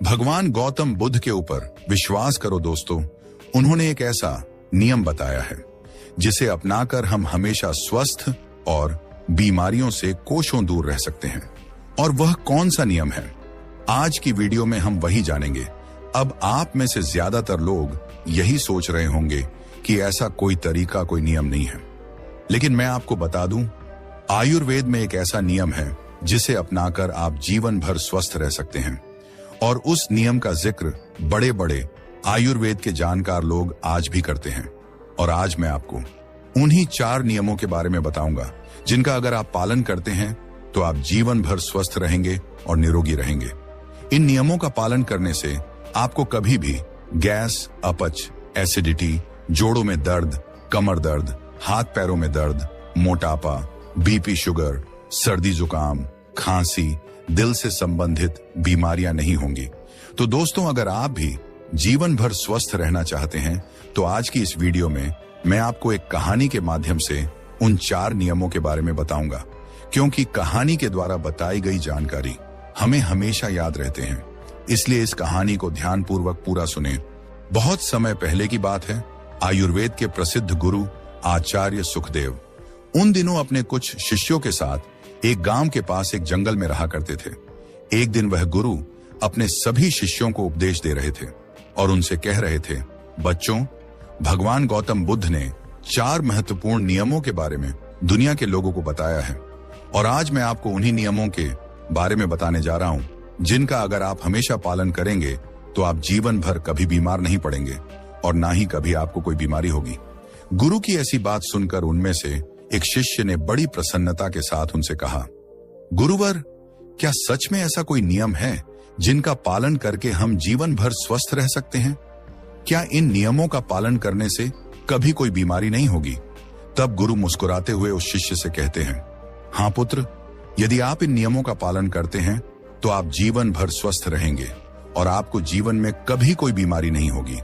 भगवान गौतम बुद्ध के ऊपर विश्वास करो दोस्तों, उन्होंने एक ऐसा नियम बताया है जिसे अपनाकर हम हमेशा स्वस्थ और बीमारियों से कोसों दूर रह सकते हैं। और वह कौन सा नियम है? आज की वीडियो में हम वही जानेंगे। अब आप में से ज्यादातर लोग यही सोच रहे होंगे कि ऐसा कोई तरीका, कोई नियम नहीं है, लेकिन मैं आपको बता दूं, आयुर्वेद में एक ऐसा नियम है जिसे अपनाकर आप जीवन भर स्वस्थ रह सकते हैं। और उस नियम का जिक्र बड़े बड़े आयुर्वेद के जानकार लोग आज भी करते हैं। और आज मैं आपको उन्हीं 4 नियमों के बारे में बताऊंगा जिनका अगर आप पालन करते हैं तो आप जीवन भर स्वस्थ रहेंगे और निरोगी रहेंगे। इन नियमों का पालन करने से आपको कभी भी गैस, अपच, एसिडिटी, जोड़ों में दर्द, कमर दर्द, हाथ पैरों में दर्द, मोटापा, बीपी, शुगर, सर्दी जुकाम, खांसी, दिल से संबंधित बीमारियां नहीं होंगी। तो दोस्तों, अगर आप भी जीवन भर स्वस्थ रहना चाहते हैं तो आज की इस वीडियो में मैं आपको एक कहानी के माध्यम से उन 4 नियमों के बारे में बताऊंगा, क्योंकि कहानी के द्वारा बताई गई जानकारी हमें हमेशा याद रहते हैं। इसलिए इस कहानी को ध्यानपूर्वक पूरा सुने। बहुत समय पहले की बात है। आयुर्वेद के प्रसिद्ध गुरु आचार्य सुखदेव उन दिनों अपने कुछ शिष्यों के साथ एक गांव के पास एक जंगल में रहा करते थे। एक दिन वह गुरु अपने सभी शिष्यों को उपदेश दे रहे थे और उनसे कह रहे थे, बच्चों, भगवान गौतम बुद्ध ने 4 महत्वपूर्ण नियमों के बारे में दुनिया के लोगों को बताया है। और आज मैं आपको उन्हीं नियमों के बारे में बताने जा रहा हूं जिनका अगर आप हमेशा पालन करेंगे तो आप जीवन भर कभी बीमार नहीं पड़ेंगे और ना ही कभी आपको कोई बीमारी होगी। गुरु की ऐसी बात सुनकर उनमें से एक शिष्य ने बड़ी प्रसन्नता के साथ उनसे कहा, गुरुवर, क्या सच में ऐसा कोई नियम है जिनका पालन करके हम जीवन भर स्वस्थ रह सकते हैं? क्या इन नियमों का पालन करने से कभी कोई बीमारी नहीं होगी? तब गुरु मुस्कुराते हुए उस शिष्य से कहते हैं, हाँ पुत्र, यदि आप इन नियमों का पालन करते हैं तो आप जीवन भर स्वस्थ रहेंगे और आपको जीवन में कभी कोई बीमारी नहीं होगी।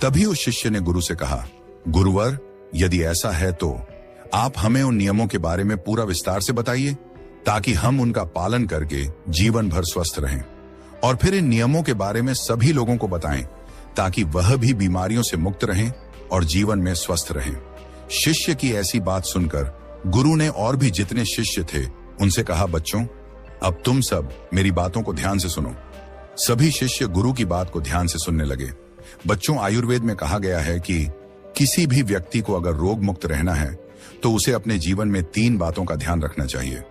तभी उस शिष्य ने गुरु से कहा, गुरुवर, यदि ऐसा है तो आप हमें उन नियमों के बारे में पूरा विस्तार से बताइए ताकि हम उनका पालन करके जीवन भर स्वस्थ रहें। और फिर इन नियमों के बारे में सभी लोगों को बताएं ताकि वह भी बीमारियों से मुक्त रहें और जीवन में स्वस्थ रहें। शिष्य की ऐसी बात सुनकर गुरु ने और भी जितने शिष्य थे उनसे कहा, बच्चों, अब तुम सब मेरी बातों को ध्यान से सुनो। सभी शिष्य गुरु की बात को ध्यान से सुनने लगे। बच्चों, आयुर्वेद में कहा गया है कि किसी भी व्यक्ति को अगर रोग मुक्त रहना है तो उसे अपने जीवन में 3 बातों का ध्यान रखना चाहिए।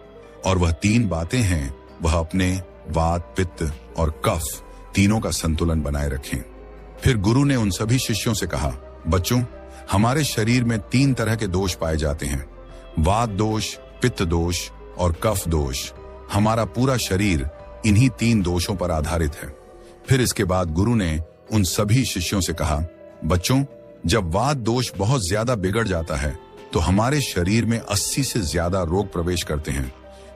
और वह 3 बातें हैं, वह अपने वात, पित्त और कफ तीनों का संतुलन बनाए रखें। फिर गुरु ने उन सभी शिष्यों से कहा, बच्चों, हमारे शरीर में 3 तरह के दोष पाए जाते हैं, वात दोष, पित्त दोष और कफ दोष। हमारा पूरा शरीर इन्हीं 3 दोषों पर आधारित है। फिर इसके बाद गुरु ने उन सभी शिष्यों से कहा, बच्चों, जब वात दोष बहुत ज्यादा बिगड़ जाता है तो हमारे शरीर में 80 से ज्यादा रोग प्रवेश करते हैं,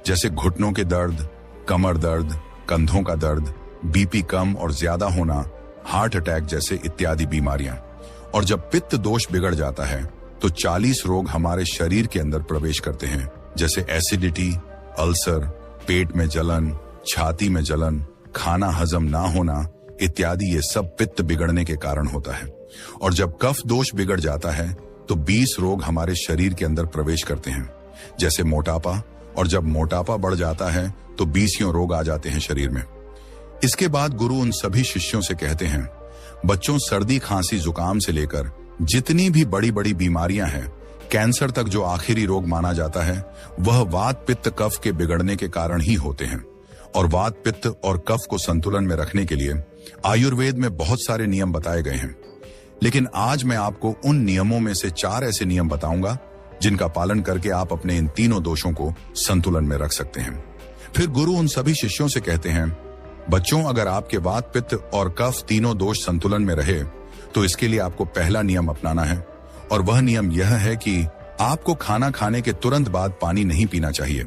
जैसे घुटनों के दर्द, कमर दर्द, कंधों का दर्द, बीपी कम और ज्यादा होना, हार्ट अटैक जैसे इत्यादि बीमारियां। और जब पित्त दोष बिगड़ जाता है तो 40 रोग हमारे शरीर के अंदर प्रवेश करते हैं, जैसे एसिडिटी, अल्सर, पेट में जलन, छाती में जलन, खाना हजम ना होना इत्यादि। ये सब पित्त बिगड़ने के कारण होता है। और जब कफ दोष बिगड़ जाता है तो 20 रोग हमारे शरीर के अंदर प्रवेश करते हैं, जैसे मोटापा। और जब मोटापा बढ़ जाता है तो 20 रोग आ जाते हैं शरीर में। इसके बाद गुरु उन सभी शिष्यों से कहते हैं, बच्चों, सर्दी, खांसी, जुकाम से लेकर जितनी भी बड़ी बड़ी बीमारियां हैं, कैंसर तक जो आखिरी रोग माना जाता है, वह वात, पित्त, कफ के बिगड़ने के कारण ही होते हैं। और वात, पित्त और कफ को संतुलन में रखने के लिए आयुर्वेद में बहुत सारे नियम बताए गए हैं। लेकिन आज मैं आपको उन नियमों में से 4 ऐसे नियम बताऊंगा जिनका पालन करके आप अपने इन तीनों दोषों को संतुलन में रख सकते हैं। फिर गुरु उन सभी शिष्यों से कहते हैं, बच्चों, अगर आपके वात, पित्त और कफ तीनों दोष संतुलन में रहे तो इसके लिए आपको पहला नियम अपनाना है। और वह नियम यह है कि आपको खाना खाने के तुरंत बाद पानी नहीं पीना चाहिए।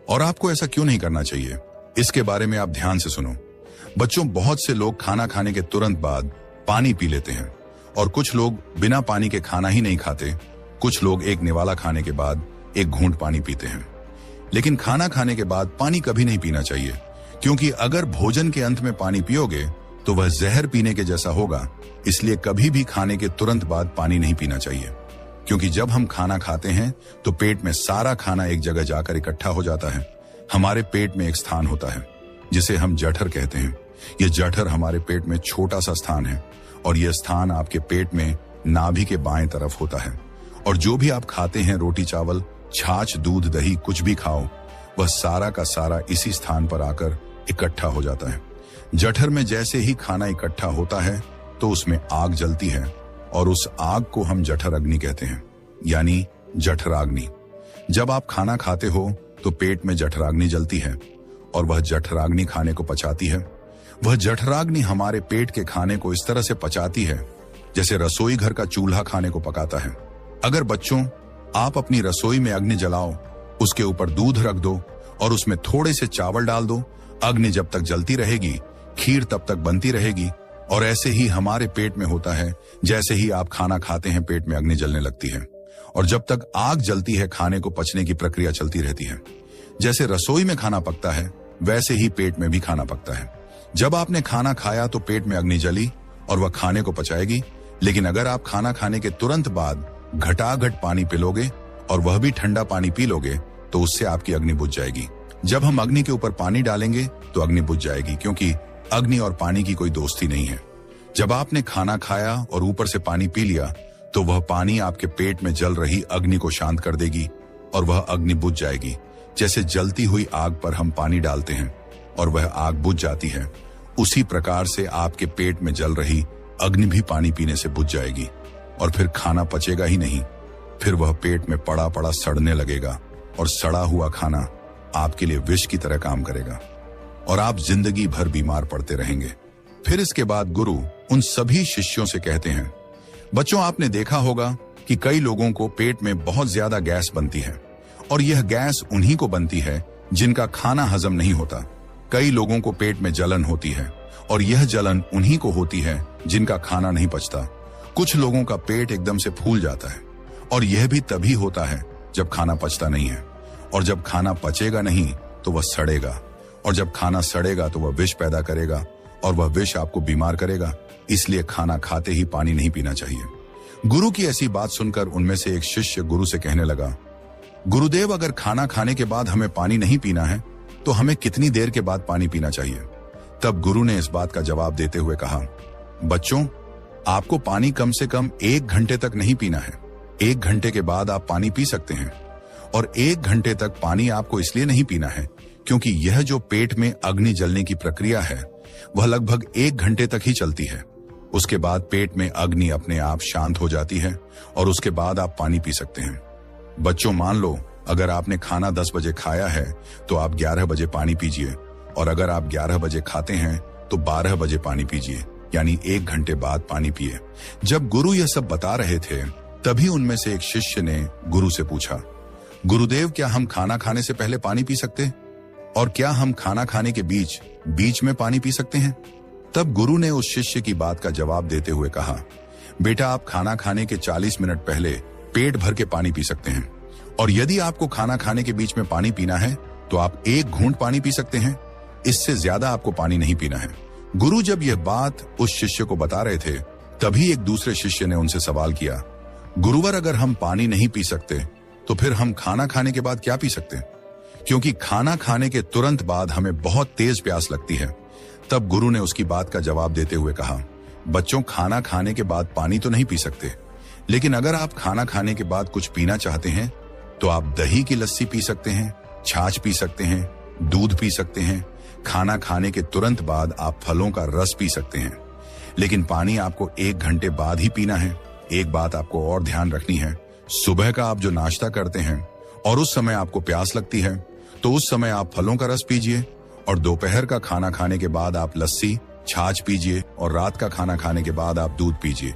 और आपको ऐसा क्यों नहीं करना चाहिए, इसके बारे में आप ध्यान से सुनो। बच्चों, बहुत से लोग खाना खाने के तुरंत बाद पानी पी लेते हैं और कुछ लोग बिना पानी के खाना ही नहीं खाते। कुछ लोग एक निवाला खाने के बाद एक घूंट पानी पीते हैं। लेकिन खाना खाने के बाद पानी कभी नहीं पीना चाहिए, क्योंकि अगर भोजन के अंत में पानी पियोगे तो वह जहर पीने के जैसा होगा। इसलिए कभी भी खाने के तुरंत बाद पानी नहीं पीना चाहिए, क्योंकि जब हम खाना खाते हैं तो पेट में सारा खाना एक जगह जाकर इकट्ठा हो जाता है। हमारे पेट में एक स्थान होता है जिसे हम जठर कहते हैं। यह जठर हमारे पेट में छोटा सा स्थान है और यह स्थान आपके पेट में नाभि के बाएं तरफ होता है। और जो भी आप खाते हैं, रोटी चावल, छाछ, दूध, दही, कुछ भी खाओ, वह सारा का सारा इसी स्थान पर आकर इकट्ठा हो जाता है। जठर में जैसे ही खाना इकट्ठा होता है तो उसमें आग जलती है और उस आग को हम जठर अग्नि कहते हैं, यानी जठराग्नि। जब आप खाना खाते हो तो पेट में जठराग्नि जलती है और वह जठराग्नि खाने को पचाती है। वह जठराग्नि हमारे पेट के खाने को इस तरह से पचाती है जैसे रसोई घर का चूल्हा खाने को पकाता है। अगर बच्चों, आप अपनी रसोई में अग्नि जलाओ, उसके ऊपर दूध रख दो और उसमें थोड़े से चावल डाल दो, अग्नि जब तक जलती रहेगी, खीर तब तक बनती रहेगी। और ऐसे ही हमारे पेट में होता है। जैसे ही आप खाना खाते हैं, पेट में अग्नि जलने लगती है और जब तक आग जलती है, खाने को पचने की प्रक्रिया चलती रहती है। जैसे रसोई में खाना पकता है, वैसे ही पेट में भी खाना पकता है। जब आपने खाना खाया तो पेट में अग्नि जली और वह खाने को पचाएगी। लेकिन अगर आप खाना खाने के तुरंत बाद घटाघट पानी पिलोगे और वह भी ठंडा पानी पी लोगे तो उससे आपकी अग्नि बुझ जाएगी। जब हम अग्नि के ऊपर पानी डालेंगे तो अग्नि बुझ जाएगी, क्योंकि अग्नि और पानी की कोई दोस्ती नहीं है। जब आपने खाना खाया और ऊपर से पानी पी लिया तो वह पानी आपके पेट में जल रही अग्नि को शांत कर देगी और वह अग्नि बुझ जाएगी। जैसे जलती हुई आग पर हम पानी डालते हैं और वह आग बुझ जाती है, उसी प्रकार से आपके पेट में जल रही अग्नि भी पानी पीने से बुझ जाएगी और फिर खाना पचेगा ही नहीं। फिर वह पेट में पड़ा पड़ा सड़ने लगेगा और सड़ा हुआ खाना आपके लिए विष की तरह काम करेगा और आप जिंदगी भर बीमार पड़ते रहेंगे। फिर इसके बाद गुरु उन सभी शिष्यों से कहते हैं, बच्चों, आपने देखा होगा कि कई लोगों को पेट में बहुत ज्यादा गैस बनती है और यह गैस उन्हीं को बनती है जिनका खाना हजम नहीं होता। कई लोगों को पेट में जलन होती है और यह जलन उन्हीं को होती है जिनका खाना नहीं पचता। कुछ लोगों का पेट एकदम से फूल जाता है और यह भी तभी होता है जब खाना पचता नहीं है। और जब खाना पचेगा नहीं तो वह सड़ेगा और जब खाना सड़ेगा तो वह विष पैदा करेगा और वह विष आपको बीमार करेगा। इसलिए खाना खाते ही पानी नहीं पीना चाहिए। गुरु की ऐसी बात सुनकर उनमें से एक शिष्य गुरु से कहने लगा, गुरुदेव, अगर खाना खाने के बाद हमें पानी नहीं पीना है तो हमें कितनी देर के बाद पानी पीना चाहिए? तब गुरु ने इस बात का जवाब देते हुए कहा, बच्चों, आपको पानी कम से कम 1 घंटे तक नहीं पीना है। 1 घंटे के बाद आप पानी पी सकते हैं और 1 घंटे तक पानी आपको इसलिए नहीं पीना है क्योंकि यह जो पेट में अग्नि जलने की प्रक्रिया है वह लगभग 1 घंटे तक ही चलती है। उसके बाद पेट में अग्नि अपने आप शांत हो जाती है और उसके बाद आप पानी पी सकते हैं। बच्चों, मान लो अगर आपने खाना 10 बजे खाया है तो आप 11 बजे पानी पीजिए और अगर आप 11 बजे खाते हैं तो 12 बजे पानी पीजिए, यानी 1 घंटे बाद पानी पिए। जब गुरु यह सब बता रहे थे तभी उनमें से एक शिष्य ने गुरु से पूछा, गुरुदेव, क्या हम खाना खाने से पहले पानी पी सकते और क्या हम खाना खाने के बीच में पानी पी सकते हैं? तब गुरु ने उस शिष्य की बात का जवाब देते हुए कहा, बेटा, आप खाना खाने के 40 मिनट पहले पेट भर के पानी पी सकते हैं और यदि आपको खाना खाने के बीच में पानी पीना है तो आप 1 घूंट पानी पी सकते हैं। इससे ज्यादा आपको पानी नहीं पीना है। गुरु जब यह बात उस शिष्य को बता रहे थे तभी एक दूसरे शिष्य ने उनसे सवाल किया, गुरुवर, अगर हम पानी नहीं पी सकते तो फिर हम खाना खाने के बाद क्या पी सकते? क्योंकि खाना खाने के तुरंत बाद हमें बहुत तेज प्यास लगती है। तब गुरु ने उसकी बात का जवाब देते हुए कहा, बच्चों, खाना खाने के बाद पानी तो नहीं पी सकते, लेकिन अगर आप खाना खाने के बाद कुछ पीना चाहते हैं तो आप दही की लस्सी पी सकते हैं, छाछ पी सकते हैं, दूध पी सकते हैं। खाना खाने के तुरंत बाद आप फलों का रस पी सकते हैं, लेकिन पानी आपको 1 घंटे बाद ही पीना है। एक बात आपको और ध्यान रखनी है, सुबह का आप जो नाश्ता करते हैं और उस समय आपको प्यास लगती है तो उस समय आप फलों का रस पीजिए और दोपहर का खाना खाने के बाद आप लस्सी, छाछ पीजिए और रात का खाना खाने के बाद आप दूध पीजिए।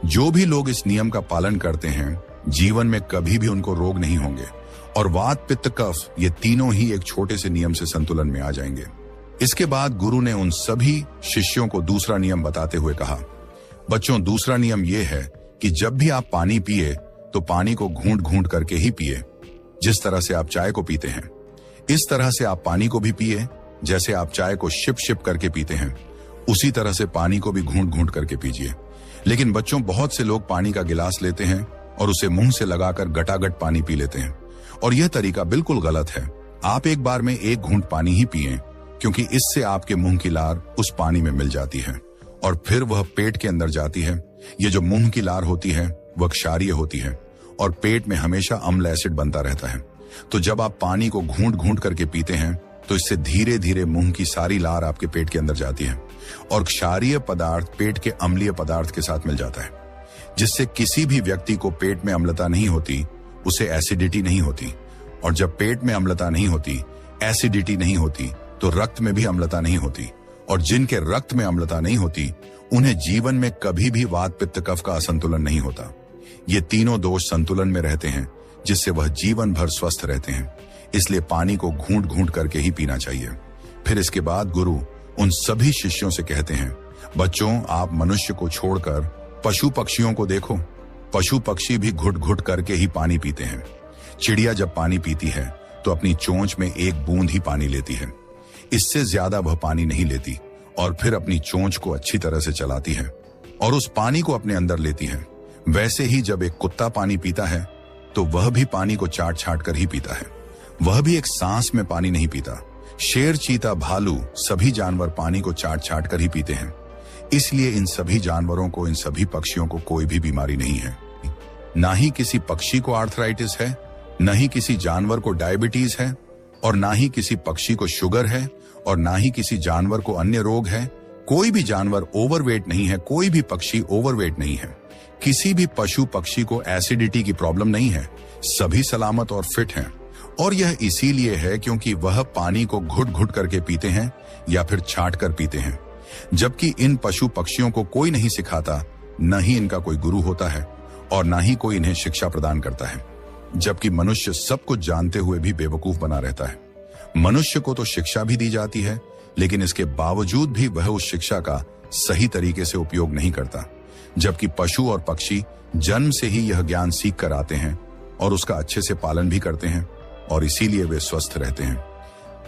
जो भी लोग इस नियम का पालन करते हैं, जीवन में कभी भी उनको रोग नहीं होंगे और वात, पित्त, कफ ये तीनों ही एक छोटे से नियम से संतुलन में आ जाएंगे। इसके बाद गुरु ने उन सभी शिष्यों को दूसरा नियम बताते हुए कहा, बच्चों, दूसरा नियम यह है कि जब भी आप पानी पिए तो पानी को घूंट घूंट करके ही पिए। जिस तरह से आप चाय को पीते हैं इस तरह से आप पानी को भी पिए, जैसे आप चाय को शिप शिप करके पीते हैं। उसी तरह से पानी को भी घूंट घूंट करके पीजिए। लेकिन बच्चों, बहुत से लोग पानी का गिलास लेते हैं और उसे मुंह से लगाकर गटागट पानी पी लेते हैं, और यह तरीका बिल्कुल गलत है। आप एक बार में एक घूंट पानी ही पिएं, क्योंकि इससे आपके मुंह की लार उस पानी में मिल जाती है और फिर वह पेट के अंदर जाती है। ये जो मुंह की लार होती है वह क्षारीय होती है और पेट में हमेशा अम्ल एसिड बनता रहता है। तो जब आप पानी को घूंट घूंट करके पीते हैं तो इससे धीरे धीरे मुंह की सारी लार आपके पेट के अंदर जाती है और क्षारीय पदार्थ पेट के अम्लीय पदार्थ के साथ मिल जाता है, जिससे किसी भी व्यक्ति को पेट में अम्लता नहीं होती, उसे एसिडिटी नहीं होती। और जब पेट में अम्लता नहीं होती, एसिडिटी नहीं होती, तो रक्त में भी अम्लता नहीं होती। और जिनके रक्त में अम्लता नहीं होती उन्हें जीवन में कभी भी वात पित्त कफ का असंतुलन नहीं होता। ये तीनों दोष संतुलन में रहते हैं, जिससे वह जीवन भर स्वस्थ रहते हैं। इसलिए पानी को घूंट घूंट करके ही पीना चाहिए। फिर इसके बाद गुरु उन सभी शिष्यों से कहते हैं, बच्चों, आप मनुष्य को छोड़कर पशु पक्षियों को देखो। पशु पक्षी भी घुट घुट करके ही पानी पीते हैं। चिड़िया जब पानी पीती है तो अपनी चोंच में एक बूंद ही पानी लेती है, इससे ज्यादा वह पानी नहीं लेती और फिर अपनी चोंच को अच्छी तरह से चलाती है और उस पानी को अपने अंदर लेती है। वैसे ही जब एक कुत्ता पानी पीता है तो वह भी पानी को चाट छाट कर ही पीता है। वह भी एक सांस में पानी नहीं पीता। शेर, चीता, भालू सभी जानवर पानी को चाट छाट कर ही पीते हैं। इसलिए इन सभी जानवरों को, इन सभी पक्षियों को कोई भी बीमारी नहीं है। ना ही किसी पक्षी को आर्थराइटिस है, न ही किसी जानवर को डायबिटीज है, और ना ही किसी पक्षी को शुगर है, और ना ही किसी जानवर को अन्य रोग है। कोई भी जानवर ओवरवेट नहीं है, कोई भी पक्षी ओवरवेट नहीं है। किसी भी पशु पक्षी को एसिडिटी की प्रॉब्लम नहीं है। सभी सलामत और फिट हैं। और यह इसीलिए है क्योंकि वह पानी को घुट घुट करके पीते हैं या फिर छाट कर पीते हैं। जबकि इन पशु पक्षियों को कोई नहीं सिखाता, न ही इनका कोई गुरु होता है और न ही कोई इन्हें शिक्षा प्रदान करता है। जबकि मनुष्य सब कुछ जानते हुए भी बेवकूफ बना रहता है। मनुष्य को तो शिक्षा भी दी जाती है, लेकिन इसके बावजूद भी वह उस शिक्षा का सही तरीके से उपयोग नहीं करता। जबकि पशु और पक्षी जन्म से ही यह ज्ञान सीख कर आते हैं और उसका अच्छे से पालन भी करते हैं, और इसीलिए वे स्वस्थ रहते हैं।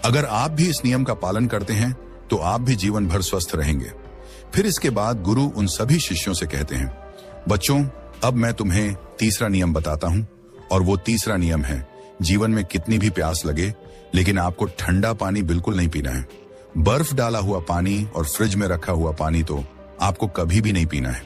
अगर आप भी इस नियम का पालन करते हैं तो आप भी जीवन भर स्वस्थ रहेंगे। फिर इसके बाद गुरु उन सभी शिष्यों से कहते हैं, बच्चों, अब मैं तुम्हें तीसरा नियम बताता हूं, और वो तीसरा नियम है, जीवन में कितनी भी प्यास लगे लेकिन आपको ठंडा पानी बिल्कुल नहीं पीना है। बर्फ डाला हुआ पानी और फ्रिज में रखा हुआ पानी तो आपको कभी भी नहीं पीना है,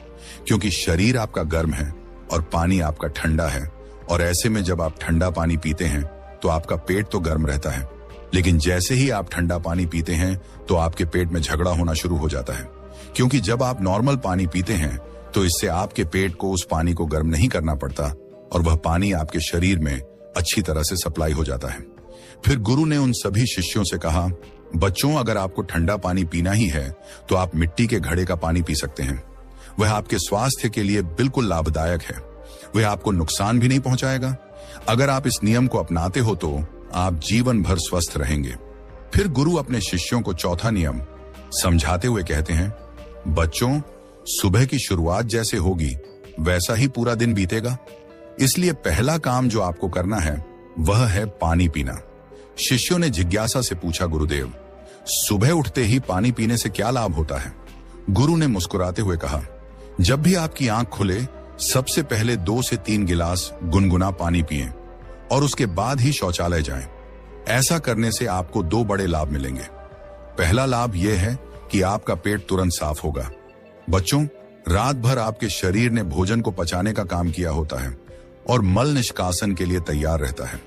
क्योंकि शरीर आपका गर्म है और पानी आपका ठंडा है। और ऐसे में जब आप ठंडा पानी पीते हैं तो आपका पेट तो गर्म रहता है, लेकिन जैसे ही आप ठंडा पानी पीते हैं तो आपके पेट में झगड़ा होना शुरू हो जाता है। क्योंकि जब आप नॉर्मल पानी पीते हैं तो इससे आपके पेट को उस पानी को गर्म नहीं करना पड़ता और वह पानी आपके शरीर में अच्छी तरह से सप्लाई हो जाता है। फिर गुरु ने उन सभी शिष्यों से कहा, बच्चों, अगर आपको ठंडा पानी पीना ही है तो आप मिट्टी के घड़े का पानी पी सकते हैं। वह आपके स्वास्थ्य के लिए बिल्कुल लाभदायक है। वह आपको नुकसान भी नहीं पहुंचाएगा। अगर आप इस नियम को अपनाते हो तो आप जीवन भर स्वस्थ रहेंगे। फिर गुरु अपने शिष्यों को चौथा नियम समझाते हुए कहते हैं, बच्चों, सुबह की शुरुआत जैसे होगी वैसा ही पूरा दिन बीतेगा। इसलिए पहला काम जो आपको करना है वह है पानी पीना। शिष्यों ने जिज्ञासा से पूछा, गुरुदेव, सुबह उठते ही पानी पीने से क्या लाभ होता है? गुरु ने मुस्कुराते हुए कहा, जब भी आपकी आंख खुले सबसे पहले 2 से 3 गिलास गुनगुना पानी पिएं और उसके बाद ही शौचालय जाएं। ऐसा करने से आपको 2 बड़े लाभ मिलेंगे। पहला लाभ यह है कि आपका पेट तुरंत साफ होगा। बच्चों, रात भर आपके शरीर ने भोजन को पचाने का काम किया होता है और मल निष्कासन के लिए तैयार रहता है।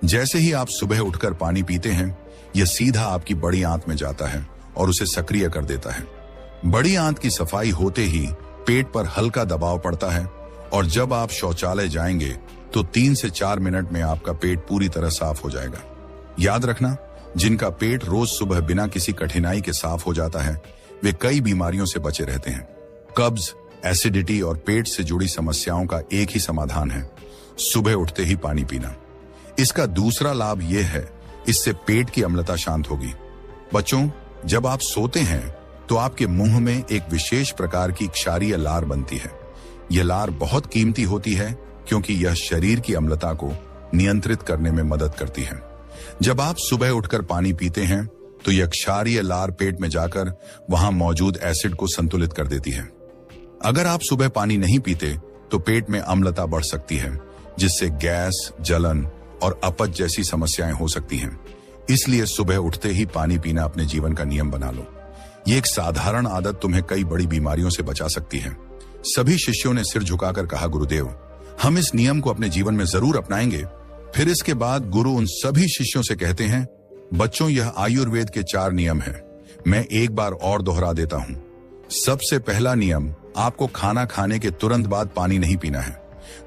जैसे ही आप सुबह उठकर पानी पीते हैं, यह सीधा आपकी बड़ी आंत में जाता है और उसे सक्रिय कर देता है। बड़ी आंत की सफाई होते ही पेट पर हल्का दबाव पड़ता है और जब आप शौचालय जाएंगे तो 3 से 4 मिनट में आपका पेट पूरी तरह साफ हो जाएगा। याद रखना, जिनका पेट रोज सुबह बिना किसी कठिनाई के साफ हो जाता है वे कई बीमारियों से बचे रहते हैं। कब्ज, एसिडिटी और पेट से जुड़ी समस्याओं का एक ही समाधान है, सुबह उठते ही पानी पीना। इसका दूसरा लाभ यह है, इससे पेट की अम्लता शांत होगी। बच्चों, जब आप सोते हैं तो आपके मुंह में एक विशेष प्रकार की क्षारीय लार बनती है। यह लार बहुत कीमती होती है क्योंकि यह शरीर की अम्लता को नियंत्रित करने में मदद करती है। जब आप सुबह उठकर पानी पीते हैं तो यह क्षारीय लार पेट में जाकर वहां मौजूद एसिड को संतुलित कर देती है। अगर आप सुबह पानी नहीं पीते तो पेट में अम्लता बढ़ सकती है, जिससे गैस, जलन और अपच जैसी समस्याएं हो सकती हैं। इसलिए सुबह उठते ही पानी पीना अपने जीवन का नियम बना लो। ये एक साधारण आदत तुम्हें कई बड़ी बीमारियों से बचा सकती है। सभी शिष्यों ने सिर झुकाकर कहा, गुरुदेव, हम इस नियम को अपने जीवन में जरूर अपनाएंगे। फिर इसके बाद गुरु उन सभी शिष्यों से कहते हैं, बच्चों, यह आयुर्वेद के 4 नियम हैं। मैं एक बार और दोहरा देता हूं। सबसे पहला नियम, आपको खाना खाने के तुरंत बाद पानी नहीं पीना है।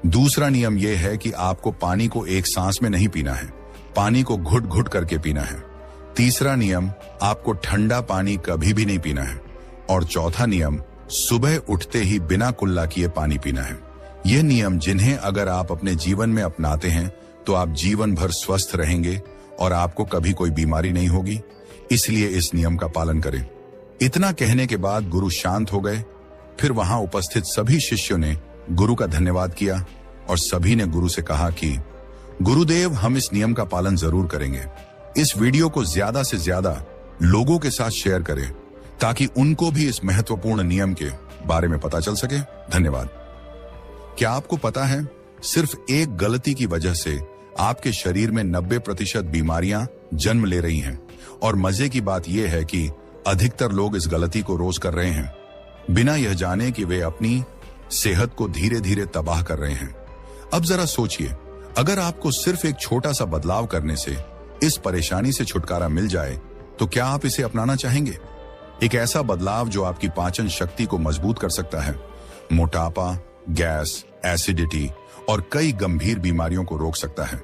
दूसरा नियम यह है कि आपको पानी को एक सांस में नहीं पीना है, पानी को घुट घुट करके पीना है। तीसरा नियम, आपको ठंडा पानी कभी भी नहीं पीना है। और चौथा नियम, सुबह उठते ही बिना कुल्ला किए पानी पीना है। ये नियम जिन्हें अगर आप अपने जीवन में अपनाते हैं तो आप जीवन भर स्वस्थ रहेंगे और आपको कभी कोई बीमारी नहीं होगी। इसलिए इस नियम का पालन करें। इतना कहने के बाद गुरु शांत हो गए। फिर वहां उपस्थित सभी शिष्यों ने गुरु का धन्यवाद किया और सभी ने गुरु से कहा कि गुरुदेव, हम इस नियम का पालन जरूर करेंगे। इस वीडियो को ज्यादा से ज्यादा लोगों के साथ शेयर करें ताकि उनको भी इस महत्वपूर्ण नियम के बारे में पता चल सके। धन्यवाद। क्या आपको पता है, सिर्फ एक गलती की वजह से आपके शरीर में 90% बीमारियां जन्म ले रही हैं। और मजे की बात यह है कि अधिकतर लोग इस गलती को रोज कर रहे हैं, बिना यह जाने कि वे अपनी सेहत को धीरे धीरे तबाह कर रहे हैं। अब जरा सोचिए, अगर आपको सिर्फ एक छोटा सा बदलाव करने से इस परेशानी से छुटकारा मिल जाए तो क्या आप इसे अपनाना चाहेंगे? एक ऐसा बदलाव जो आपकी पाचन शक्ति को मजबूत कर सकता है, मोटापा, गैस, एसिडिटी और कई गंभीर बीमारियों को रोक सकता है।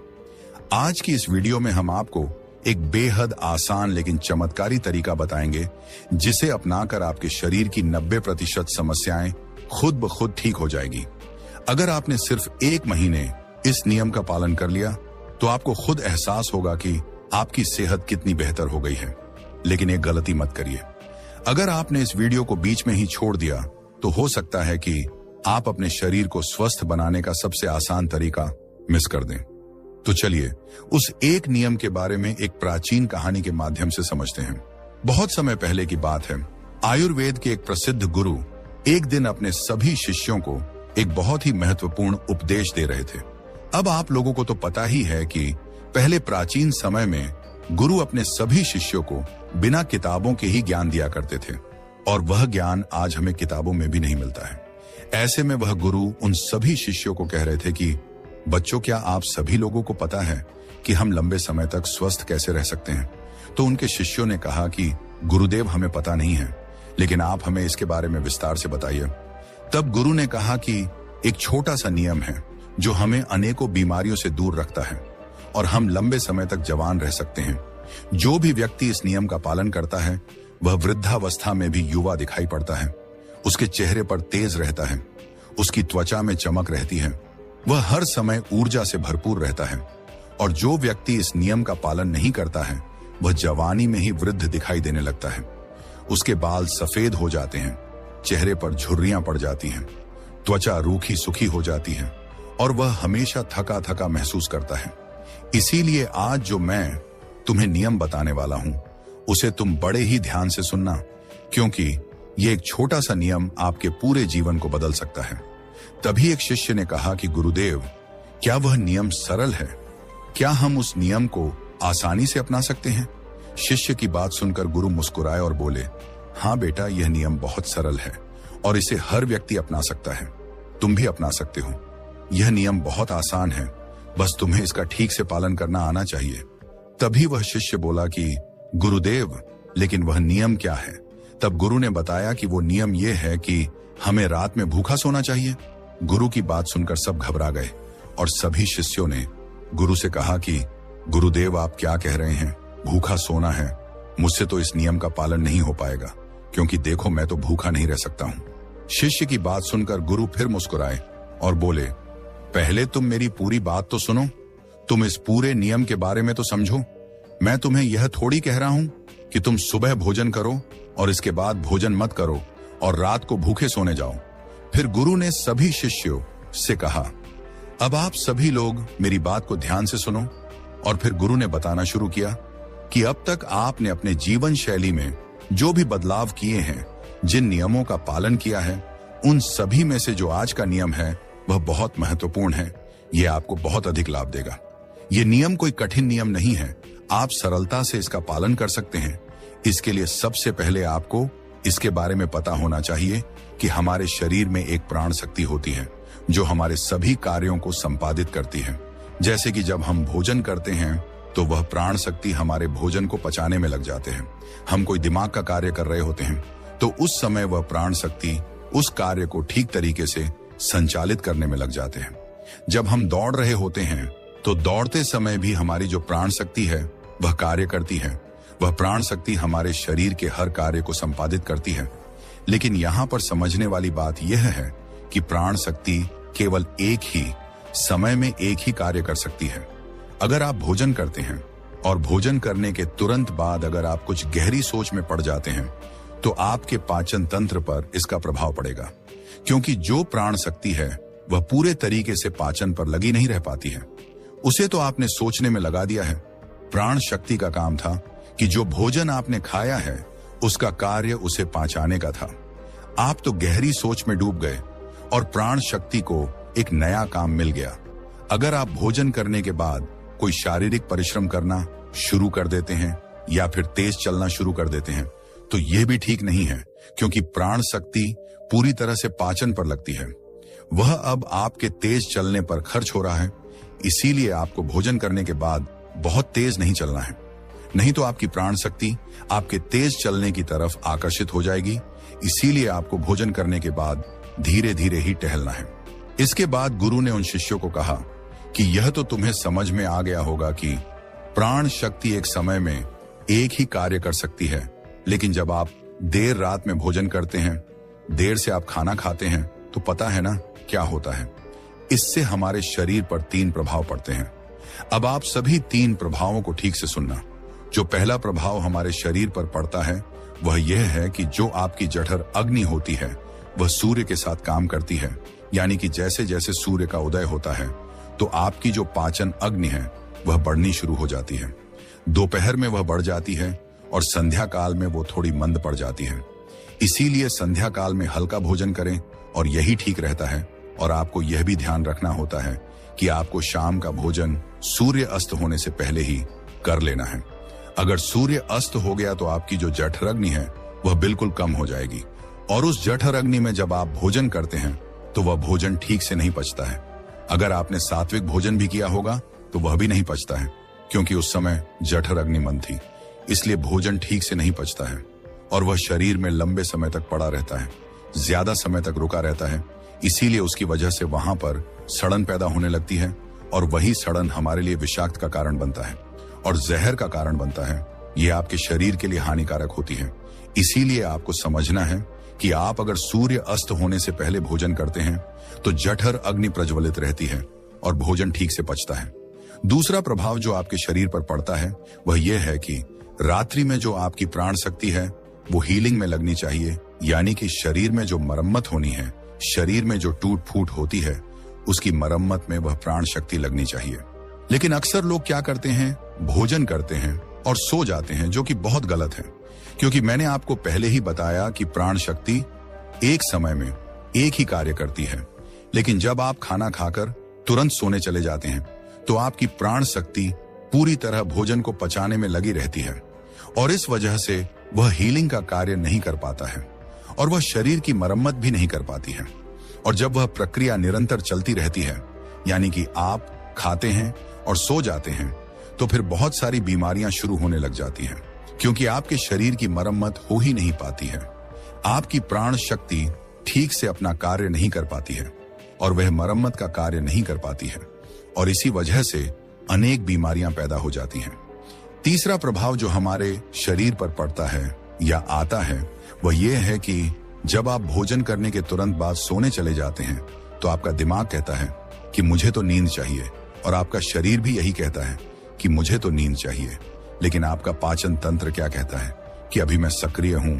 आज की इस वीडियो में हम आपको एक बेहद आसान लेकिन चमत्कारी तरीका बताएंगे जिसे अपनाकर आपके शरीर की 90% समस्याएं खुद ब खुद ठीक हो जाएगी। अगर आपने सिर्फ 1 महीने इस नियम का पालन कर लिया तो आपको खुद एहसास होगा कि आपकी सेहत कितनी बेहतर हो गई है। लेकिन एक गलती मत करिए। अगर आपने इस वीडियो को बीच में ही छोड़ दिया तो हो सकता है कि आप अपने शरीर को स्वस्थ बनाने का सबसे आसान तरीका मिस कर दें। तो चलिए उस एक नियम के बारे में एक प्राचीन कहानी के माध्यम से समझते हैं। बहुत समय पहले की बात है। आयुर्वेद के एक प्रसिद्ध गुरु एक दिन अपने सभी शिष्यों को एक बहुत ही महत्वपूर्ण उपदेश दे रहे थे। अब आप लोगों को तो पता ही है कि पहले प्राचीन समय में गुरु अपने सभी शिष्यों को बिना किताबों के ही ज्ञान दिया करते थे, और वह ज्ञान आज हमें किताबों में भी नहीं मिलता है। ऐसे में वह गुरु उन सभी शिष्यों को कह रहे थे कि बच्चों, क्या आप सभी लोगों को पता है कि हम लंबे समय तक स्वस्थ कैसे रह सकते हैं? तो उनके शिष्यों ने कहा कि गुरुदेव, हमें पता नहीं है, लेकिन आप हमें इसके बारे में विस्तार से बताइए। तब गुरु ने कहा कि एक छोटा सा नियम है जो हमें अनेकों बीमारियों से दूर रखता है और हम लंबे समय तक जवान रह सकते हैं। जो भी व्यक्ति इस नियम का पालन करता है वह वृद्धावस्था में भी युवा दिखाई पड़ता है। उसके चेहरे पर तेज रहता है, उसकी त्वचा में चमक रहती है, वह हर समय ऊर्जा से भरपूर रहता है। और जो व्यक्ति इस नियम का पालन नहीं करता है वह जवानी में ही वृद्ध दिखाई देने लगता है। उसके बाल सफेद हो जाते हैं, चेहरे पर झुर्रियां पड़ जाती हैं, त्वचा रूखी सूखी हो जाती है और वह हमेशा थका थका महसूस करता है। इसीलिए आज जो मैं तुम्हें नियम बताने वाला हूं उसे तुम बड़े ही ध्यान से सुनना, क्योंकि ये एक छोटा सा नियम आपके पूरे जीवन को बदल सकता है। तभी एक शिष्य ने कहा कि गुरुदेव, क्या वह नियम सरल है? क्या हम उस नियम को आसानी से अपना सकते हैं? शिष्य की बात सुनकर गुरु मुस्कुराए और बोले, हाँ बेटा, यह नियम बहुत सरल है और इसे हर व्यक्ति अपना सकता है। तुम भी अपना सकते हो। यह नियम बहुत आसान है, बस तुम्हें इसका ठीक से पालन करना आना चाहिए। तभी वह शिष्य बोला कि गुरुदेव, लेकिन वह नियम क्या है? तब गुरु ने बताया कि वो नियम यह है कि हमें रात में भूखा सोना चाहिए। गुरु की बात सुनकर सब घबरा गए और सभी शिष्यों ने गुरु से कहा कि गुरुदेव, आप क्या कह रहे हैं? भूखा सोना है? मुझसे तो इस नियम का पालन नहीं हो पाएगा, क्योंकि देखो, मैं तो भूखा नहीं रह सकता हूं। शिष्य की बात सुनकर गुरु फिर मुस्कुराए और बोले, पहले तुम मेरी पूरी बात तो सुनो। तुम इस पूरे नियम के बारे में तो समझो। मैं तुम्हें यह थोड़ी कह रहा हूं कि तुम सुबह भोजन करो और इसके बाद भोजन मत करो और रात को भूखे सोने जाओ। फिर गुरु ने सभी शिष्यों से कहा, अब आप सभी लोग मेरी बात को ध्यान से सुनो। और फिर गुरु ने बताना शुरू किया कि अब तक आपने अपने जीवन शैली में जो भी बदलाव किए हैं, जिन नियमों का पालन किया है, उन सभी में से जो आज का नियम है वह बहुत महत्वपूर्ण है। यह आपको बहुत अधिक लाभ देगा। यह नियम कोई कठिन नियम नहीं है, आप सरलता से इसका पालन कर सकते हैं। इसके लिए सबसे पहले आपको इसके बारे में पता होना चाहिए कि हमारे शरीर में एक प्राण शक्ति होती है जो हमारे सभी कार्यों को संपादित करती है। जैसे कि जब हम भोजन करते हैं तो वह प्राण शक्ति हमारे भोजन को पचाने में लग जाते हैं। हम कोई दिमाग का कार्य कर रहे होते हैं तो उस समय वह प्राण शक्ति उस कार्य को ठीक तरीके से संचालित करने में लग जाते हैं। जब हम दौड़ रहे होते हैं तो दौड़ते समय भी हमारी जो प्राण शक्ति है वह कार्य करती है। वह प्राण शक्ति हमारे शरीर के हर कार्य को संपादित करती है। लेकिन यहाँ पर समझने वाली बात यह है कि प्राण शक्ति केवल एक ही समय में एक ही कार्य कर सकती है। अगर आप भोजन करते हैं और भोजन करने के तुरंत बाद अगर आप कुछ गहरी सोच में पड़ जाते हैं तो आपके पाचन तंत्र पर इसका प्रभाव पड़ेगा, क्योंकि जो प्राण शक्ति है वह पूरे तरीके से पाचन पर लगी नहीं रह पाती है। उसे तो आपने सोचने में लगा दिया है। प्राण शक्ति का काम था कि जो भोजन आपने खाया है उसका कार्य उसे पचाने का था। आप तो गहरी सोच में डूब गए और प्राण शक्ति को एक नया काम मिल गया। अगर आप भोजन करने के बाद कोई शारीरिक परिश्रम करना शुरू कर देते हैं या फिर तेज चलना शुरू कर देते हैं तो यह भी ठीक नहीं है, क्योंकि प्राण शक्ति पूरी तरह से पाचन पर लगती है। वह अब आपके तेज चलने पर खर्च हो रहा है। इसीलिए आपको भोजन करने के बाद बहुत तेज नहीं चलना है, नहीं तो आपकी प्राण शक्ति आपके तेज चलने की तरफ आकर्षित हो जाएगी। इसीलिए आपको भोजन करने के बाद धीरे धीरे ही टहलना है। इसके बाद गुरु ने उन शिष्यों को कहा कि यह तो तुम्हें समझ में आ गया होगा कि प्राण शक्ति एक समय में एक ही कार्य कर सकती है, लेकिन जब आप देर रात में भोजन करते हैं, देर से आप खाना खाते हैं, तो पता है ना क्या होता है। इससे हमारे शरीर पर 3 प्रभाव पड़ते हैं। अब आप सभी 3 प्रभावों को ठीक से सुनना। जो पहला प्रभाव हमारे शरीर पर पड़ता है वह यह है कि जो आपकी जठर अग्नि होती है वह सूर्य के साथ काम करती है। यानी कि जैसे जैसे सूर्य का उदय होता है तो आपकी जो पाचन अग्नि है वह बढ़नी शुरू हो जाती है। दोपहर में वह बढ़ जाती है और संध्या काल में वो थोड़ी मंद पड़ जाती है। इसीलिए संध्या काल में हल्का भोजन करें और यही ठीक रहता है। और आपको यह भी ध्यान रखना होता है कि आपको शाम का भोजन सूर्य अस्त होने से पहले ही कर लेना है। अगर सूर्य अस्त हो गया तो आपकी जो जठर अग्नि है वह बिल्कुल कम हो जाएगी और उस जठर अग्नि में जब आप भोजन करते हैं तो वह भोजन ठीक से नहीं पचता है। अगर आपने सात्विक भोजन भी किया होगा तो वह भी नहीं पचता है, क्योंकि उस समय जठर अग्नि मंद थी। इसलिए भोजन ठीक से नहीं पचता है और वह शरीर में लंबे समय तक पड़ा रहता है, ज्यादा समय तक रुका रहता है। इसीलिए उसकी वजह से वहां पर सड़न पैदा होने लगती है और वही सड़न हमारे लिए विषाक्त का कारण बनता है और जहर का कारण बनता है। यह आपके शरीर के लिए हानिकारक होती है। इसीलिए आपको समझना है कि आप अगर सूर्य अस्त होने से पहले भोजन करते हैं तो जठर अग्नि प्रज्वलित रहती है और भोजन ठीक से पचता है। दूसरा प्रभाव जो आपके शरीर पर पड़ता है वह यह है कि रात्रि में जो आपकी प्राण शक्ति है वो हीलिंग में लगनी चाहिए। यानी कि शरीर में जो मरम्मत होनी है, शरीर में जो टूट फूट होती है, उसकी मरम्मत में वह प्राण शक्ति लगनी चाहिए। लेकिन अक्सर लोग क्या करते हैं, भोजन करते हैं और सो जाते हैं, जो कि बहुत गलत है। क्योंकि मैंने आपको पहले ही बताया कि प्राण शक्ति एक समय में एक ही कार्य करती है। लेकिन जब आप खाना खाकर तुरंत सोने चले जाते हैं तो आपकी प्राण शक्ति पूरी तरह भोजन को पचाने में लगी रहती है और इस वजह से वह हीलिंग का कार्य नहीं कर पाता है और वह शरीर की मरम्मत भी नहीं कर पाती है। और जब वह प्रक्रिया निरंतर चलती रहती है, यानी कि आप खाते हैं और सो जाते हैं, तो फिर बहुत सारी बीमारियां शुरू होने लग जाती हैं, क्योंकि आपके शरीर की मरम्मत हो ही नहीं पाती है। आपकी प्राण शक्ति ठीक से अपना कार्य नहीं कर पाती है और वह मरम्मत का कार्य नहीं कर पाती है और इसी वजह से अनेक बीमारियां पैदा हो जाती हैं। तीसरा प्रभाव जो हमारे शरीर पर पड़ता है या आता है वह यह है कि जब आप भोजन करने के तुरंत बाद सोने चले जाते हैं तो आपका दिमाग कहता है कि मुझे तो नींद चाहिए और आपका शरीर भी यही कहता है कि मुझे तो नींद चाहिए। लेकिन आपका पाचन तंत्र क्या कहता है कि अभी मैं सक्रिय हूं,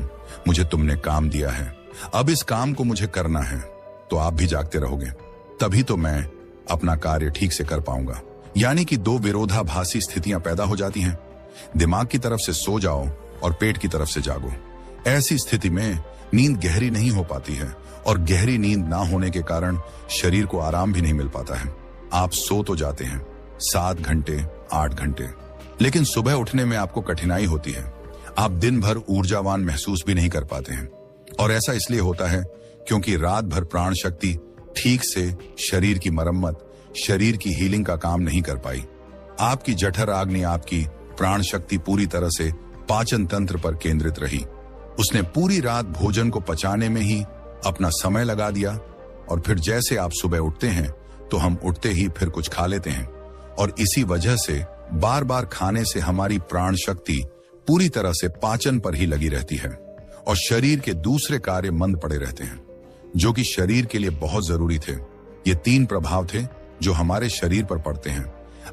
मुझे तुमने काम दिया है, अब इस काम को मुझे करना है। तो आप भी जागते रहोगे, तभी तो मैं अपना कार्य ठीक से कर पाऊंगा। यानी कि 2 विरोधाभासी स्थितियां पैदा हो जाती हैं। दिमाग की तरफ से सो जाओ और पेट की तरफ से जागो। ऐसी स्थिति में नींद गहरी नहीं हो पाती है और गहरी नींद ना होने के कारण शरीर को आराम भी नहीं मिल पाता है। आप सो तो जाते हैं 7 घंटे 8 घंटे, लेकिन सुबह उठने में आपको कठिनाई होती है। आप दिन भर ऊर्जावान महसूस भी नहीं कर पाते हैं और ऐसा इसलिए होता है क्योंकि रात भर प्राण शक्ति ठीक से शरीर की मरम्मत, शरीर की हीलिंग का काम नहीं कर पाई। आपकी जठर आग्नि, आपकी प्राण शक्ति पूरी तरह से पाचन तंत्र पर केंद्रित रही। उसने पूरी रात भोजन को पचाने में ही अपना समय लगा दिया और फिर जैसे आप सुबह उठते हैं तो हम उठते ही फिर कुछ खा लेते हैं और इसी वजह से बार बार खाने से हमारी प्राण शक्ति पूरी तरह से पाचन पर ही लगी रहती है और शरीर के दूसरे कार्य मंद पड़े रहते हैं, जो कि शरीर के लिए बहुत जरूरी थे। ये 3 प्रभाव थे जो हमारे शरीर पर पड़ते हैं।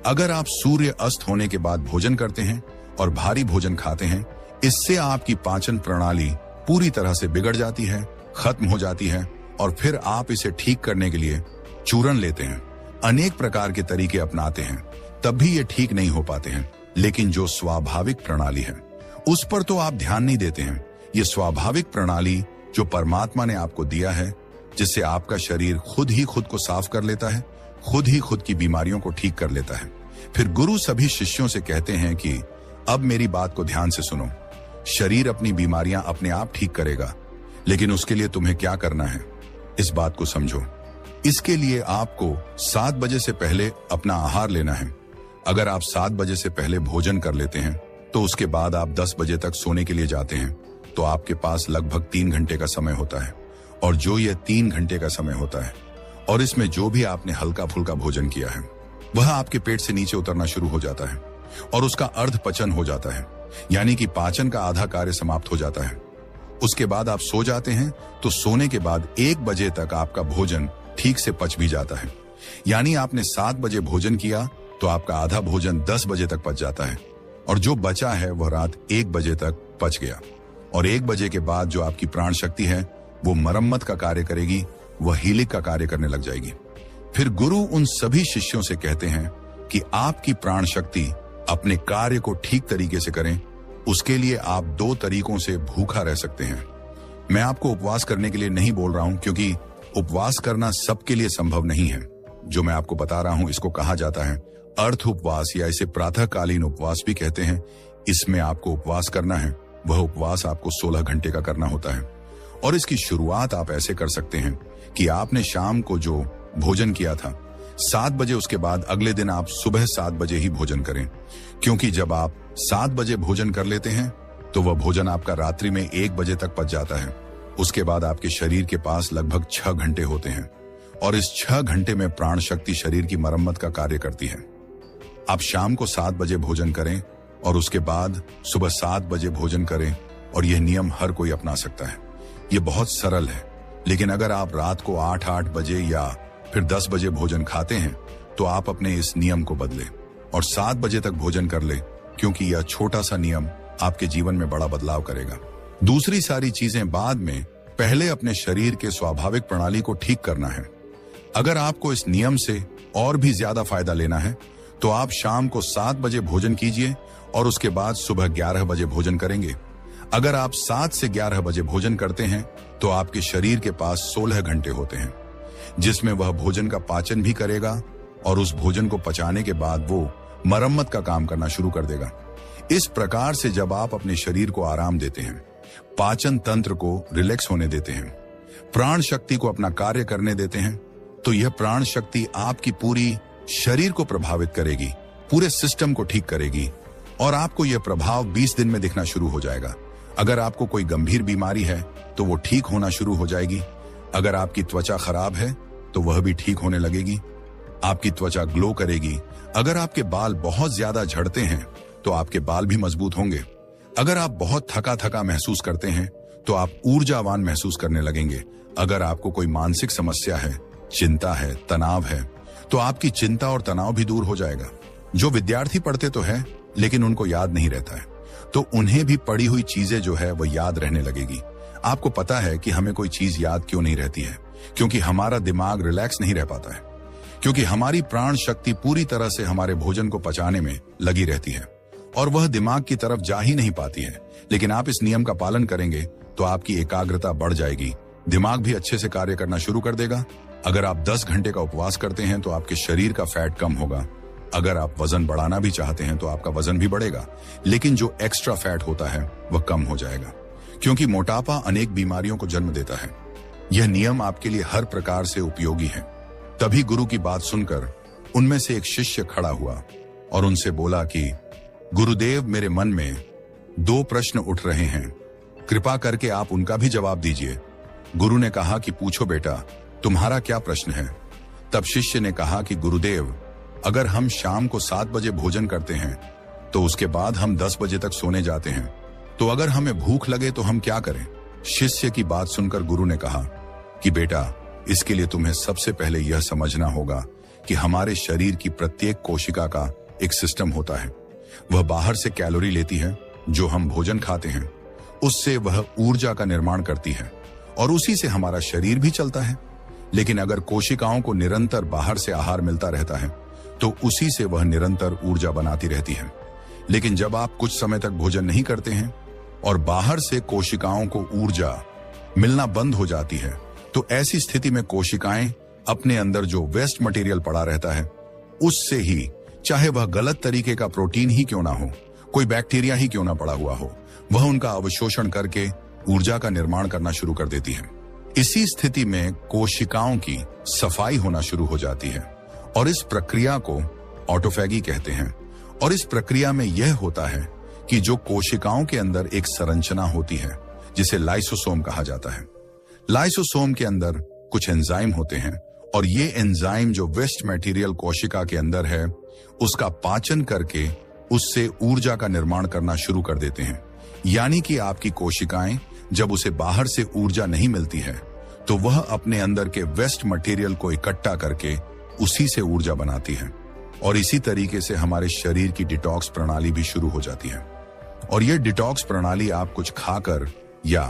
अगर आप सूर्य अस्त होने के बाद भोजन करते हैं और भारी भोजन खाते हैं, इससे आपकी पाचन प्रणाली पूरी तरह से बिगड़ जाती है, खत्म हो जाती है और फिर आप इसे ठीक करने के लिए चूर्ण लेते हैं, अनेक प्रकार के तरीके अपनाते हैं, तब भी ये ठीक नहीं हो पाते हैं। लेकिन जो स्वाभाविक प्रणाली है उस पर तो आप ध्यान नहीं देते हैं। ये स्वाभाविक प्रणाली जो परमात्मा ने आपको दिया है, जिससे आपका शरीर खुद ही खुद को साफ कर लेता है, खुद ही खुद की बीमारियों को ठीक कर लेता है। फिर गुरु सभी शिष्यों से कहते हैं कि अब मेरी बात को ध्यान से सुनो। शरीर अपनी बीमारियां अपने आप ठीक करेगा, लेकिन उसके लिए तुम्हें क्या करना है, इस बात को समझो। इसके लिए आपको 7 बजे से पहले अपना आहार लेना है। अगर आप 7 बजे से पहले भोजन कर लेते हैं तो उसके बाद आप 10 बजे तक सोने के लिए जाते हैं, तो आपके पास लगभग 3 घंटे का समय होता है। और जो ये 3 घंटे का समय होता है और इसमें जो भी आपने हल्का फुल्का भोजन किया है वह आपके पेट से नीचे उतरना शुरू हो जाता है और उसका अर्ध पचन हो जाता है, यानी कि पाचन का आधा कार्य समाप्त हो जाता है। उसके बाद आप सो जाते हैं, तो सोने के बाद 1 बजे तक आपका भोजन ठीक से पच भी जाता है। यानी आपने 7 बजे भोजन किया तो आपका आधा भोजन 10 बजे तक पच जाता है और जो बचा है वह रात 1 बजे तक पच गया। और 1 बजे के बाद जो आपकी प्राण शक्ति है वो मरम्मत का कार्य करेगी, वह हीलिंग का कार्य करने लग जाएगी। फिर गुरु उन सभी शिष्यों से कहते हैं कि आपकी प्राण शक्ति अपने कार्य को ठीक तरीके से करें। उसके लिए आप 2 तरीकों से भूखा रह सकते हैं। मैं आपको उपवास करने के लिए नहीं बोल रहा हूं, क्योंकि उपवास करना सबके लिए संभव नहीं है। जो मैं आपको बता रहा हूं इसको कहा जाता है अर्थ उपवास, या इसे प्रातःकालीन उपवास भी कहते हैं। इसमें आपको उपवास करना है, वह उपवास आपको 16 घंटे का करना होता है। और इसकी शुरुआत आप ऐसे कर सकते हैं कि आपने शाम को जो भोजन किया था 7 बजे, उसके बाद अगले दिन आप सुबह 7 बजे ही भोजन करें, क्योंकि जब आप 7 बजे भोजन कर लेते हैं तो वह भोजन आपका रात्रि में 1 बजे तक पच जाता है। उसके बाद आपके शरीर के पास लगभग 6 घंटे होते हैं और इस 6 घंटे में प्राण शक्ति शरीर की मरम्मत का कार्य करती है। आप शाम को 7 बजे भोजन करें और उसके बाद सुबह 7 बजे भोजन करें, और यह नियम हर कोई अपना सकता है। यह बहुत सरल है, लेकिन अगर आप रात को 8 बजे या फिर 10 बजे भोजन खाते हैं तो आप अपने इस नियम को बदलें और 7 बजे तक भोजन कर ले, क्योंकि यह छोटा सा नियम आपके जीवन में बड़ा बदलाव करेगा। दूसरी सारी चीजें बाद में, पहले अपने शरीर के स्वाभाविक प्रणाली को ठीक करना है। अगर आपको इस नियम से और भी ज्यादा फायदा लेना है तो आप शाम को 7 बजे भोजन कीजिए और उसके बाद सुबह 11 बजे भोजन करेंगे। अगर आप 7 से 11 बजे भोजन करते हैं तो आपके शरीर के पास 16 घंटे होते हैं, जिसमें वह भोजन का पाचन भी करेगा और उस भोजन को पचाने के बाद वो मरम्मत का काम करना शुरू कर देगा। इस प्रकार से जब आप अपने शरीर को आराम देते हैं, पाचन तंत्र को रिलैक्स होने देते हैं, प्राण शक्ति को अपना कार्य करने देते हैं, तो यह प्राण शक्ति आपकी पूरी शरीर को प्रभावित करेगी, पूरे सिस्टम को ठीक करेगी और आपको यह प्रभाव 20 दिन में दिखना शुरू हो जाएगा। अगर आपको कोई गंभीर बीमारी है तो वो ठीक होना शुरू हो जाएगी। अगर आपकी त्वचा खराब है तो वह भी ठीक होने लगेगी। आपकी त्वचा ग्लो करेगी। अगर आपके बाल बहुत ज्यादा झड़ते हैं तो आपके बाल भी मजबूत होंगे। अगर आप बहुत थका थका महसूस करते हैं तो आप ऊर्जावान महसूस करने लगेंगे। अगर आपको कोई मानसिक समस्या है, चिंता है, तनाव है, तो आपकी चिंता और तनाव भी दूर हो जाएगा। जो विद्यार्थी पढ़ते तो है लेकिन उनको याद नहीं रहता है, तो उन्हें भी पढ़ी हुई चीजें जो है वह याद रहने लगेगी। आपको पता है कि हमें कोई चीज याद क्यों नहीं रहती है? क्योंकि हमारा दिमाग रिलैक्स नहीं रह पाता है, क्योंकि हमारी प्राण शक्ति पूरी तरह से हमारे भोजन को पचाने में लगी रहती है और वह दिमाग की तरफ जा ही नहीं पाती है। लेकिन आप इस नियम का पालन करेंगे तो आपकी एकाग्रता बढ़ जाएगी, दिमाग भी अच्छे से कार्य करना शुरू कर देगा। अगर आप 10 घंटे का उपवास करते हैं तो आपके शरीर का फैट कम होगा। अगर आप वजन बढ़ाना भी चाहते हैं तो आपका वजन भी बढ़ेगा, लेकिन जो एक्स्ट्रा फैट होता है वह कम हो जाएगा, क्योंकि मोटापा अनेक बीमारियों को जन्म देता है। यह नियम आपके लिए हर प्रकार से उपयोगी है। तभी गुरु की बात सुनकर उनमें से एक शिष्य खड़ा हुआ और उनसे बोला कि गुरुदेव, मेरे मन में 2 प्रश्न उठ रहे हैं, कृपा करके आप उनका भी जवाब दीजिए। गुरु ने कहा कि पूछो बेटा, तुम्हारा क्या प्रश्न है? तब शिष्य ने कहा कि गुरुदेव, अगर हम शाम को 7 बजे भोजन करते हैं तो उसके बाद हम 10 बजे तक सोने जाते हैं, तो अगर हमें भूख लगे तो हम क्या करें? शिष्य की बात सुनकर गुरु ने कहा कि बेटा, इसके लिए तुम्हें सबसे पहले यह समझना होगा कि हमारे शरीर की प्रत्येक कोशिका का एक सिस्टम होता है। वह बाहर से कैलोरी लेती है, जो हम भोजन खाते हैं उससे वह ऊर्जा का निर्माण करती है और उसी से हमारा शरीर भी चलता है। लेकिन अगर कोशिकाओं को निरंतर बाहर से आहार मिलता रहता है तो उसी से वह निरंतर ऊर्जा बनाती रहती है। लेकिन जब आप कुछ समय तक भोजन नहीं करते हैं और बाहर से कोशिकाओं को ऊर्जा मिलना बंद हो जाती है, तो ऐसी स्थिति में कोशिकाएं अपने अंदर जो वेस्ट मटेरियल पड़ा रहता है उससे ही, चाहे वह गलत तरीके का प्रोटीन ही क्यों ना हो, कोई बैक्टीरिया ही क्यों ना पड़ा हुआ हो, वह उनका अवशोषण करके ऊर्जा का निर्माण करना शुरू कर देती है। इसी स्थिति में कोशिकाओं की सफाई होना शुरू हो जाती है और इस प्रक्रिया को ऑटोफैगी कहते हैं। और इस प्रक्रिया में यह होता है कि जो कोशिकाओं के अंदर एक संरचना होती है जिसे लाइसोसोम कहा जाता है, लाइसोसोम के अंदर कुछ एंजाइम होते हैं और ये एंजाइम जो वेस्ट मटेरियल कोशिका के अंदर है उसका पाचन करके उससे ऊर्जा का निर्माण करना शुरू कर देते हैं। यानी कि आपकी कोशिकाएं जब उसे बाहर से ऊर्जा नहीं मिलती है तो वह अपने अंदर के वेस्ट मटेरियल को इकट्ठा करके उसी से ऊर्जा बनाती है। और इसी तरीके से हमारे शरीर की डिटॉक्स प्रणाली भी शुरू हो जाती है। और यह डिटॉक्स प्रणाली आप कुछ खाकर या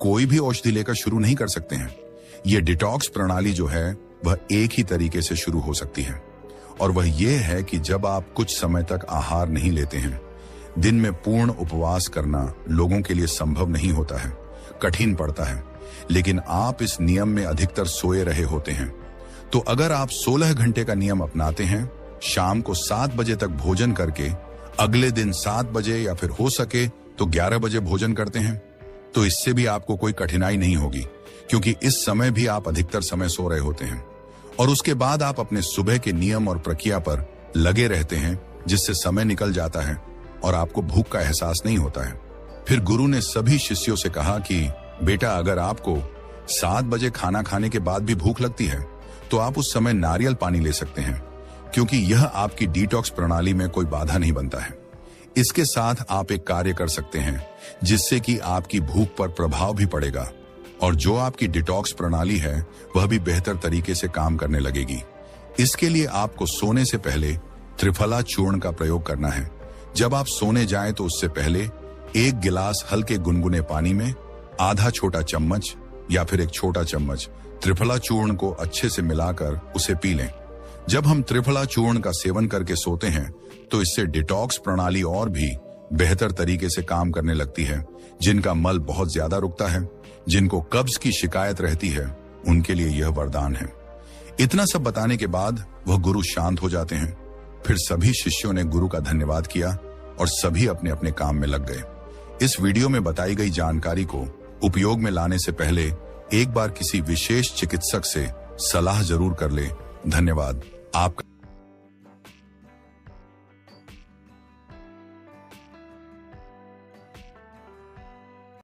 कोई भी औषधि लेकर शुरू नहीं कर सकते हैं। यह डिटॉक्स प्रणाली जो है वह एक ही तरीके से शुरू हो सकती है और वह यह है कि जब आप कुछ समय तक आहार नहीं लेते हैं। दिन में पूर्ण उपवास करना लोगों के लिए संभव नहीं होता है, कठिन पड़ता है, लेकिन आप इस नियम में अधिकतर सोए रहे होते हैं। तो अगर आप 16 घंटे का नियम अपनाते हैं, शाम को 7 बजे तक भोजन करके अगले दिन 7 बजे या फिर हो सके तो 11 बजे भोजन करते हैं, तो इससे भी आपको कोई कठिनाई नहीं होगी, क्योंकि इस समय भी आप अधिकतर समय सो रहे होते हैं। और उसके बाद आप अपने सुबह के नियम और प्रक्रिया पर लगे रहते हैं, जिससे समय निकल जाता है और आपको भूख का एहसास नहीं होता है। फिर गुरु ने सभी शिष्यों से कहा कि बेटा, अगर आपको 7 बजे खाना खाने के बाद भी भूख लगती है तो आप उस समय नारियल पानी ले सकते हैं, क्योंकि यह आपकी डिटॉक्स प्रणाली में कोई बाधा नहीं बनता है। इसके साथ आप एक कार्य कर सकते हैं जिससे कि आपकी भूख पर प्रभाव भी पड़ेगा और जो आपकी डिटॉक्स प्रणाली है वह भी बेहतर तरीके से काम करने लगेगी। इसके लिए आपको सोने से पहले त्रिफला चूर्ण का प्रयोग करना है। जब आप सोने जाएं तो उससे पहले 1 गिलास हल्के गुनगुने पानी में आधा छोटा चम्मच या फिर 1 छोटा चम्मच त्रिफला चूर्ण को अच्छे से मिलाकर उसे पी लें। जब हम त्रिफला चूर्ण का सेवन करके सोते हैं तो इससे डिटॉक्स प्रणाली और भी बेहतर तरीके से काम करने लगती है। जिनका मल बहुत ज्यादा रुकता है, जिनको कब्ज की शिकायत रहती है, उनके लिए यह वरदान है। इतना सब बताने के बाद वह गुरु शांत हो जाते हैं। फिर सभी शिष्यों ने गुरु का धन्यवाद किया और सभी अपने अपने काम में लग गए। इस वीडियो में बताई गई जानकारी को उपयोग में लाने से पहले एक बार किसी विशेष चिकित्सक से सलाह जरूर कर ले। धन्यवाद। आपका